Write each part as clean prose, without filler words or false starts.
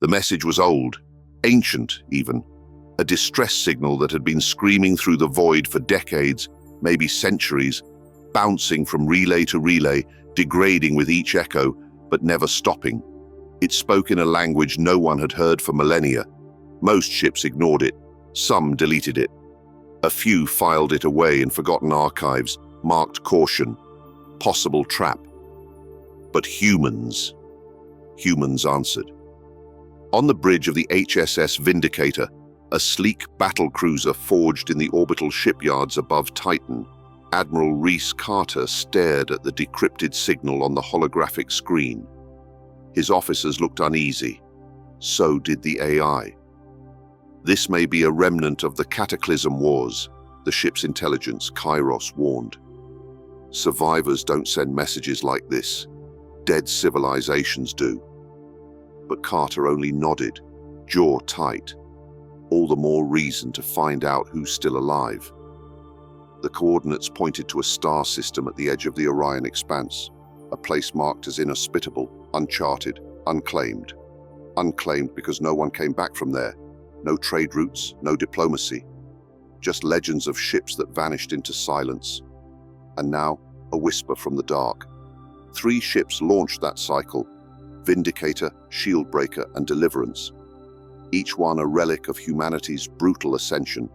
The message was old, ancient even, a distress signal that had been screaming through the void for decades, maybe centuries, bouncing from relay to relay, degrading with each echo, but never stopping. It spoke in a language no one had heard for millennia. Most ships ignored it, some deleted it. A few filed it away in forgotten archives, marked caution, possible trap. But humans answered. On the bridge of the HSS Vindicator, a sleek battlecruiser forged in the orbital shipyards above Titan, Admiral Reese Carter stared at the decrypted signal on the holographic screen. His officers looked uneasy. So did the AI. This may be a remnant of the Cataclysm Wars, the ship's intelligence, Kairos, warned. Survivors don't send messages like this. Dead civilizations do. But Carter only nodded, jaw tight. All the more reason to find out who's still alive. The coordinates pointed to a star system at the edge of the Orion expanse, a place marked as inhospitable, uncharted, unclaimed. Unclaimed because no one came back from there. No trade routes, no diplomacy. Just legends of ships that vanished into silence. And now, a whisper from the dark. 3 ships launched that cycle: Vindicator, Shieldbreaker, and Deliverance. Each one a relic of humanity's brutal ascension.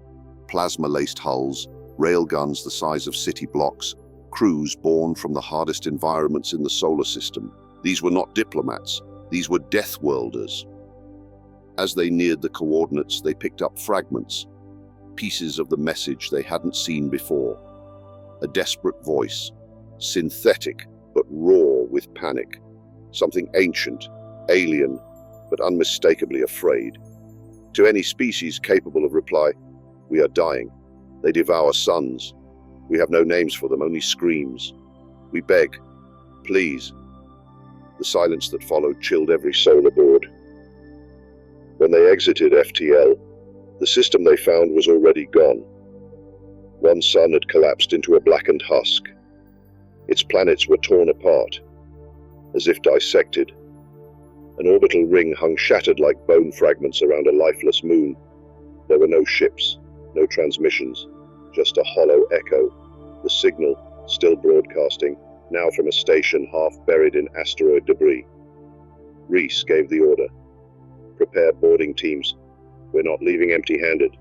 Plasma-laced hulls, railguns the size of city blocks, crews born from the hardest environments in the solar system. These were not diplomats, these were death worlders. As they neared the coordinates, they picked up fragments, pieces of the message they hadn't seen before. A desperate voice, synthetic but raw with panic. Something ancient, alien, but unmistakably afraid. To any species capable of reply, "We are dying. They devour suns. We have no names for them, only screams. We beg, please." The silence that followed chilled every soul aboard. When they exited FTL, the system they found was already gone. One sun had collapsed into a blackened husk. Its planets were torn apart, as if dissected. An orbital ring hung shattered like bone fragments around a lifeless moon. There were no ships, no transmissions, just a hollow echo. The signal, still broadcasting, now from a station half buried in asteroid debris. Reese gave the order. "Prepare boarding teams. We're not leaving empty-handed."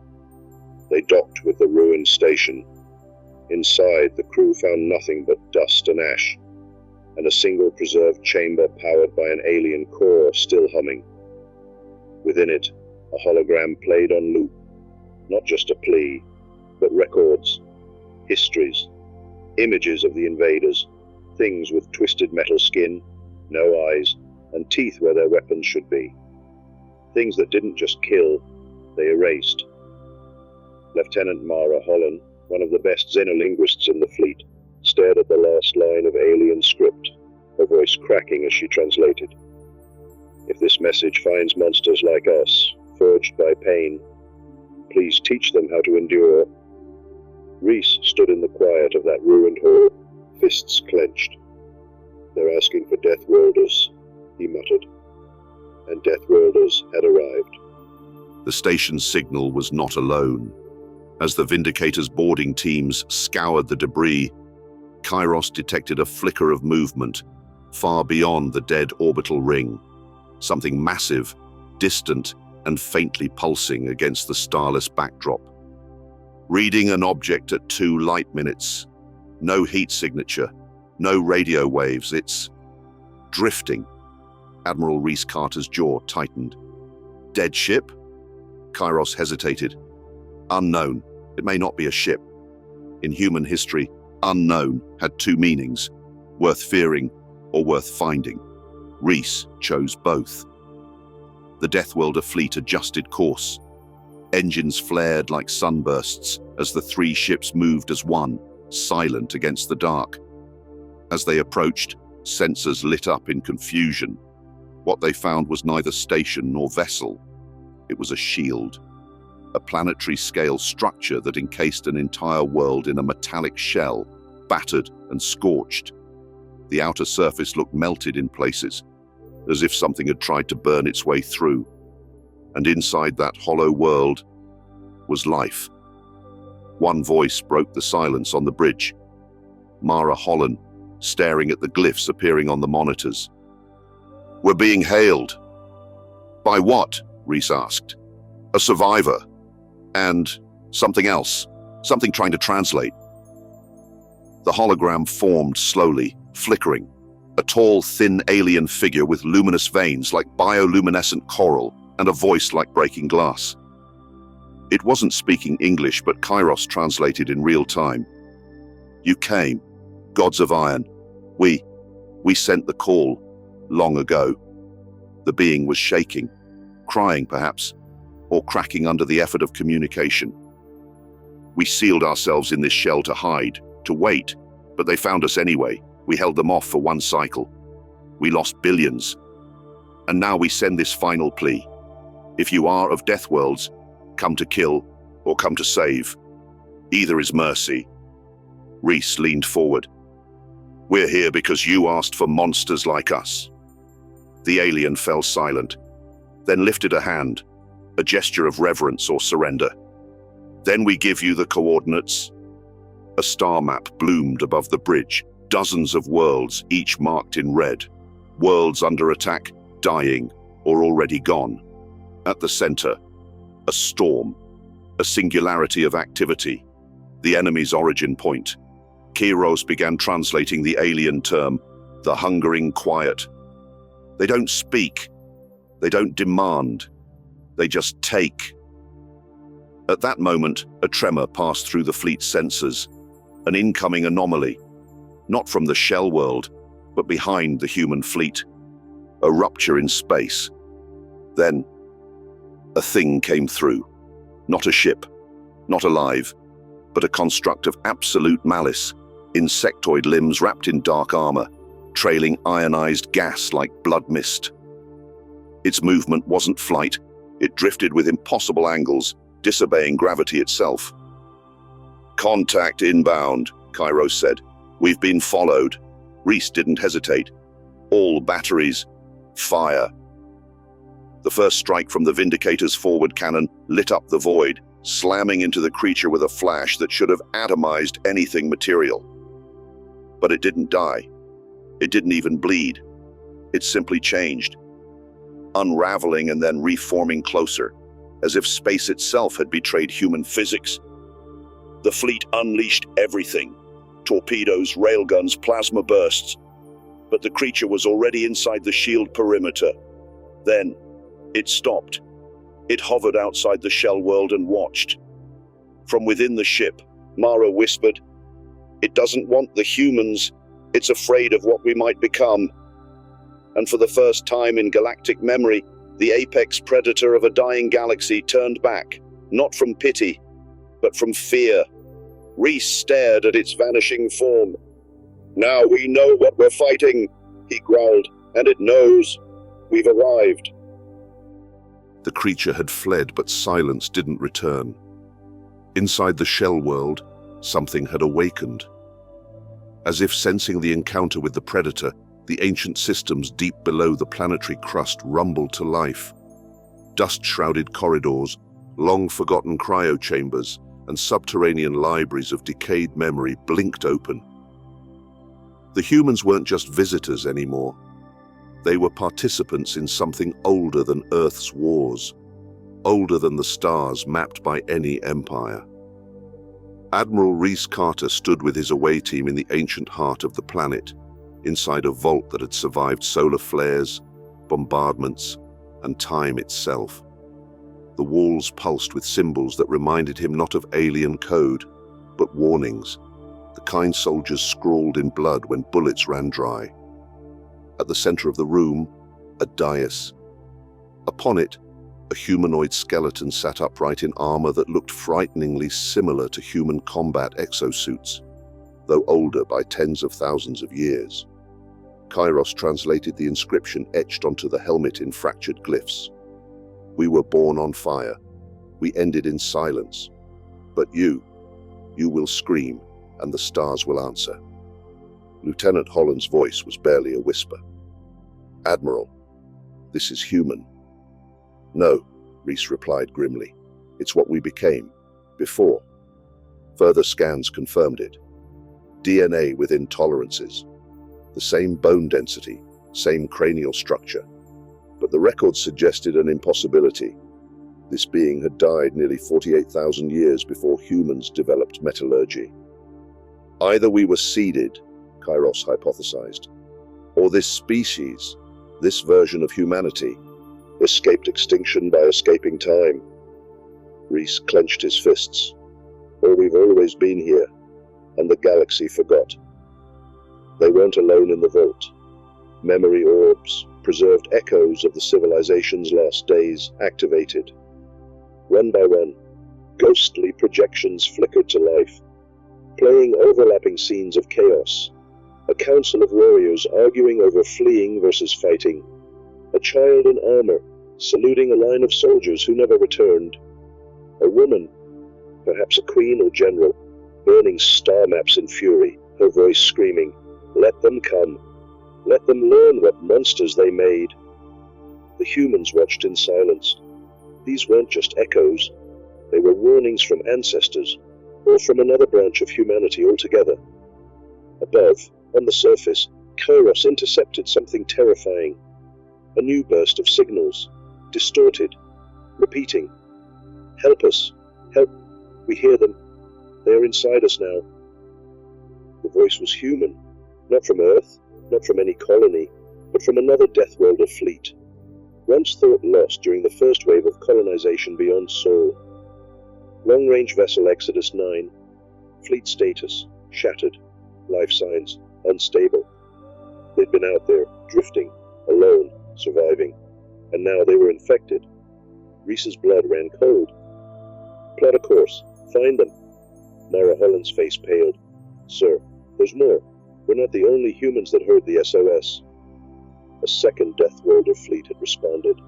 They docked with the ruined station. Inside, the crew found nothing but dust and ash, and a single preserved chamber powered by an alien core still humming. Within it, a hologram played on loop. Not just a plea, but records, histories, images of the invaders, things with twisted metal skin, no eyes, and teeth where their weapons should be. Things that didn't just kill, they erased. Lieutenant Mara Holland, one of the best xenolinguists in the fleet, stared at the last line of alien script, her voice cracking as she translated. "If this message finds monsters like us, forged by pain, please teach them how to endure." Reese stood in the quiet of that ruined hall, fists clenched. "They're asking for Death Worlders," he muttered. And Death Worlders had arrived. The station's signal was not alone. As the Vindicator's boarding teams scoured the debris, Kairos detected a flicker of movement far beyond the dead orbital ring. Something massive, distant, and faintly pulsing against the starless backdrop. Reading an object at 2 light minutes. No heat signature, no radio waves, it's drifting. Admiral Reese Carter's jaw tightened. "Dead ship?" Kairos hesitated. "Unknown. It may not be a ship." In human history, unknown had 2 meanings, worth fearing or worth finding. Reese chose both. The Deathworlder fleet adjusted course. Engines flared like sunbursts as the 3 ships moved as one, silent against the dark. As they approached, sensors lit up in confusion. What they found was neither station nor vessel. It was a shield. A planetary-scale structure that encased an entire world in a metallic shell, battered and scorched. The outer surface looked melted in places, as if something had tried to burn its way through. And inside that hollow world was life. One voice broke the silence on the bridge. Mara Holland, staring at the glyphs appearing on the monitors. "We're being hailed." "By what?" Reese asked. "A survivor. And something else. Something trying to translate." The hologram formed slowly, flickering. A tall, thin alien figure with luminous veins like bioluminescent coral and a voice like breaking glass. It wasn't speaking English, but Kairos translated in real time. "You came, gods of iron. We sent the call, long ago." The being was shaking, crying perhaps, or cracking under the effort of communication. "We sealed ourselves in this shell to hide, to wait, but they found us anyway. We held them off for one cycle. We lost billions. And now we send this final plea. If you are of Death Worlds, come to kill or come to save. Either is mercy." Reese leaned forward. "We're here because you asked for monsters like us." The alien fell silent, then lifted a hand, a gesture of reverence or surrender. "Then we give you the coordinates." A star map bloomed above the bridge, dozens of worlds, each marked in red. Worlds under attack, dying, or already gone. At the center, a storm, a singularity of activity, the enemy's origin point. Kairos began translating the alien term, the hungering quiet. They don't speak, they don't demand, they just take. At that moment, a tremor passed through the fleet's sensors, an incoming anomaly, not from the shell world, but behind the human fleet. A rupture in space. Then, a thing came through. Not a ship, not alive, but a construct of absolute malice, insectoid limbs wrapped in dark armor, trailing ionized gas like blood mist. Its movement wasn't flight, it drifted with impossible angles, disobeying gravity itself. "Contact inbound," Kairos said. "We've been followed." Reese didn't hesitate. "All batteries, fire." The first strike from the Vindicator's forward cannon lit up the void, slamming into the creature with a flash that should have atomized anything material. But it didn't die. It didn't even bleed. It simply changed, unraveling and then reforming closer, as if space itself had betrayed human physics. The fleet unleashed everything: torpedoes, railguns, plasma bursts. But the creature was already inside the shield perimeter. Then, it stopped. It hovered outside the shell world and watched. From within the ship, Mara whispered, "It doesn't want the humans. It's afraid of what we might become." And for the first time in galactic memory, the apex predator of a dying galaxy turned back, not from pity, but from fear. Reese stared at its vanishing form. "Now we know what we're fighting," he growled, "and it knows. We've arrived." The creature had fled, but silence didn't return. Inside the shell world, something had awakened. As if sensing the encounter with the predator, the ancient systems deep below the planetary crust rumbled to life. Dust-shrouded corridors, long-forgotten cryo-chambers, and subterranean libraries of decayed memory blinked open. The humans weren't just visitors anymore. They were participants in something older than Earth's wars, older than the stars mapped by any empire. Admiral Reese Carter stood with his away team in the ancient heart of the planet, inside a vault that had survived solar flares, bombardments, and time itself. The walls pulsed with symbols that reminded him not of alien code, but warnings, the kind soldiers scrawled in blood when bullets ran dry. At the center of the room, a dais. Upon it, a humanoid skeleton sat upright in armor that looked frighteningly similar to human combat exosuits, though older by tens of thousands of years. Kairos translated the inscription etched onto the helmet in fractured glyphs. "We were born on fire. We ended in silence. But you will scream, and the stars will answer." Lieutenant Holland's voice was barely a whisper. "Admiral, This is human. No, Reese replied grimly. It's what we became, before. Further scans confirmed it. DNA within tolerances. The same bone density, same cranial structure. But the records suggested an impossibility. This being had died nearly 48,000 years before humans developed metallurgy. Either we were seeded, Kairos hypothesized, or this species, this version of humanity, escaped extinction by escaping time. Reese clenched his fists. Or we've always been here, and the galaxy forgot. They weren't alone in the vault. Memory orbs, preserved echoes of the civilization's last days, activated. One by one, ghostly projections flickered to life, playing overlapping scenes of chaos. A council of warriors arguing over fleeing versus fighting. A child in armor, saluting a line of soldiers who never returned. A woman, perhaps a queen or general, burning star maps in fury, her voice screaming, "Let them come. Let them learn what monsters they made." The humans watched in silence. These weren't just echoes. They were warnings from ancestors, or from another branch of humanity altogether. Above, on the surface, Kairos intercepted something terrifying. A new burst of signals, distorted, repeating, "Help us, help, we hear them, they are inside us now." The voice was human, not from Earth, not from any colony, but from another Deathworlder fleet, once thought lost during the first wave of colonization beyond Sol. Long-range vessel Exodus 9, fleet status, shattered, life signs, unstable. They'd been out there, drifting, alone, surviving, and now they were infected. Reese's blood ran cold. "Plot a course. Find them." Mara Holland's face paled. "Sir, there's more. We're not the only humans that heard the SOS." A second Deathworlder fleet had responded.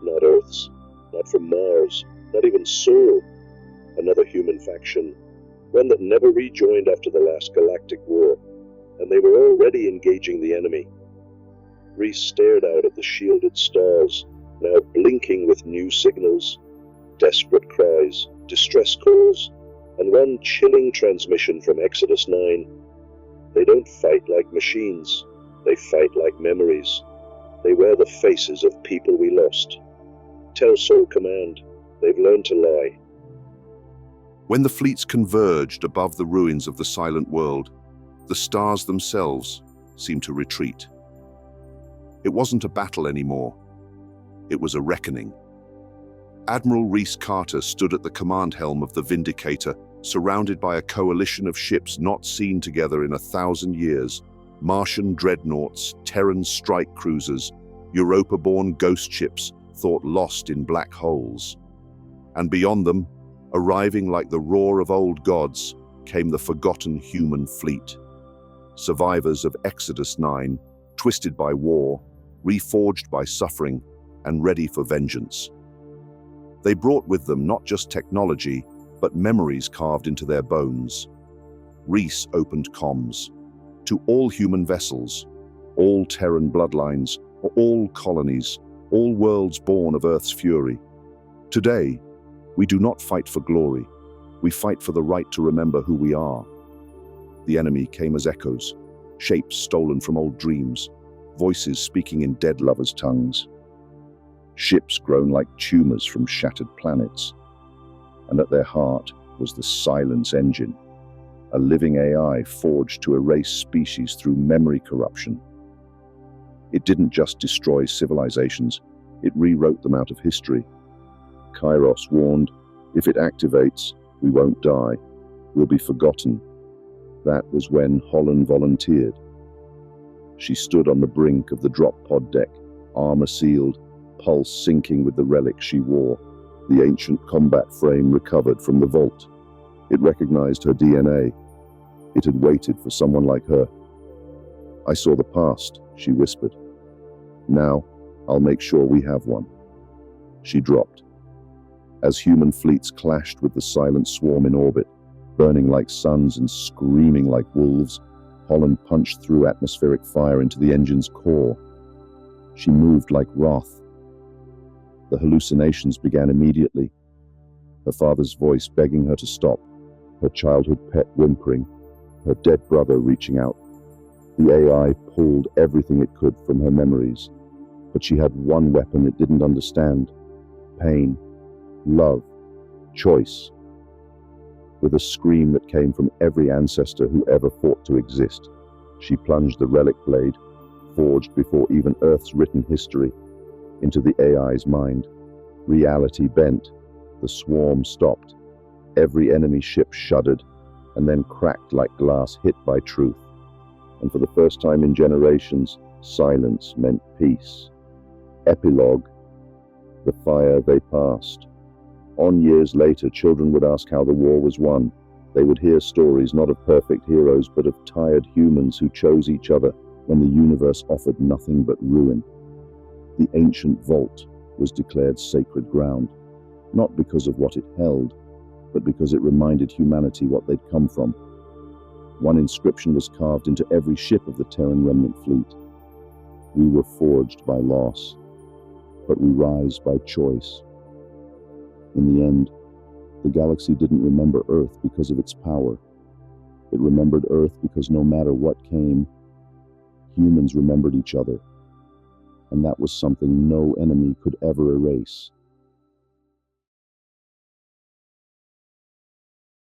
Not Earth's, not from Mars, not even Sol. Another human faction, one that never rejoined after the last galactic war, and they were already engaging the enemy. Reese stared out at the shielded stars, now blinking with new signals, desperate cries, distress calls, and one chilling transmission from Exodus 9. They don't fight like machines. They fight like memories. They wear the faces of people we lost. Tell Sol Command, they've learned to lie. When the fleets converged above the ruins of the silent world, the stars themselves seemed to retreat. It wasn't a battle anymore. It was a reckoning. Admiral Reese Carter stood at the command helm of the Vindicator, surrounded by a coalition of ships not seen together in 1,000 years. Martian dreadnoughts, Terran strike cruisers, Europa-born ghost ships thought lost in black holes. And beyond them, arriving like the roar of old gods, came the forgotten human fleet. Survivors of Exodus 9, twisted by war, reforged by suffering, and ready for vengeance. They brought with them not just technology, but memories carved into their bones. Reese opened comms. To all human vessels, all Terran bloodlines, all colonies, all worlds born of Earth's fury. Today, we do not fight for glory. We fight for the right to remember who we are. The enemy came as echoes, shapes stolen from old dreams, voices speaking in dead lovers' tongues. Ships grown like tumors from shattered planets. And at their heart was the Silence Engine, a living AI forged to erase species through memory corruption. It didn't just destroy civilizations, it rewrote them out of history. Kairos warned, if it activates, we won't die, we'll be forgotten. That was when Holland volunteered. She stood on the brink of the drop pod deck, armor sealed, pulse syncing with the relic she wore. The ancient combat frame recovered from the vault. It recognized her DNA. It had waited for someone like her. "I saw the past," she whispered. "Now, I'll make sure we have one." She dropped. As human fleets clashed with the silent swarm in orbit, burning like suns and screaming like wolves, Holland punched through atmospheric fire into the engine's core. She moved like wrath. The hallucinations began immediately. Her father's voice begging her to stop, her childhood pet whimpering, her dead brother reaching out. The AI pulled everything it could from her memories, but she had one weapon it didn't understand: pain, love, choice. With a scream that came from every ancestor who ever fought to exist, she plunged the relic blade, forged before even Earth's written history, into the AI's mind. Reality bent. The swarm stopped. Every enemy ship shuddered, and then cracked like glass hit by truth. And for the first time in generations, silence meant peace. Epilogue: the fire they passed. On years later, children would ask how the war was won. They would hear stories not of perfect heroes, but of tired humans who chose each other when the universe offered nothing but ruin. The ancient vault was declared sacred ground, not because of what it held, but because it reminded humanity what they'd come from. One inscription was carved into every ship of the Terran remnant fleet: "We were forged by loss, but we rise by choice." In the end, the galaxy didn't remember Earth because of its power. It remembered Earth because no matter what came, humans remembered each other. And that was something no enemy could ever erase.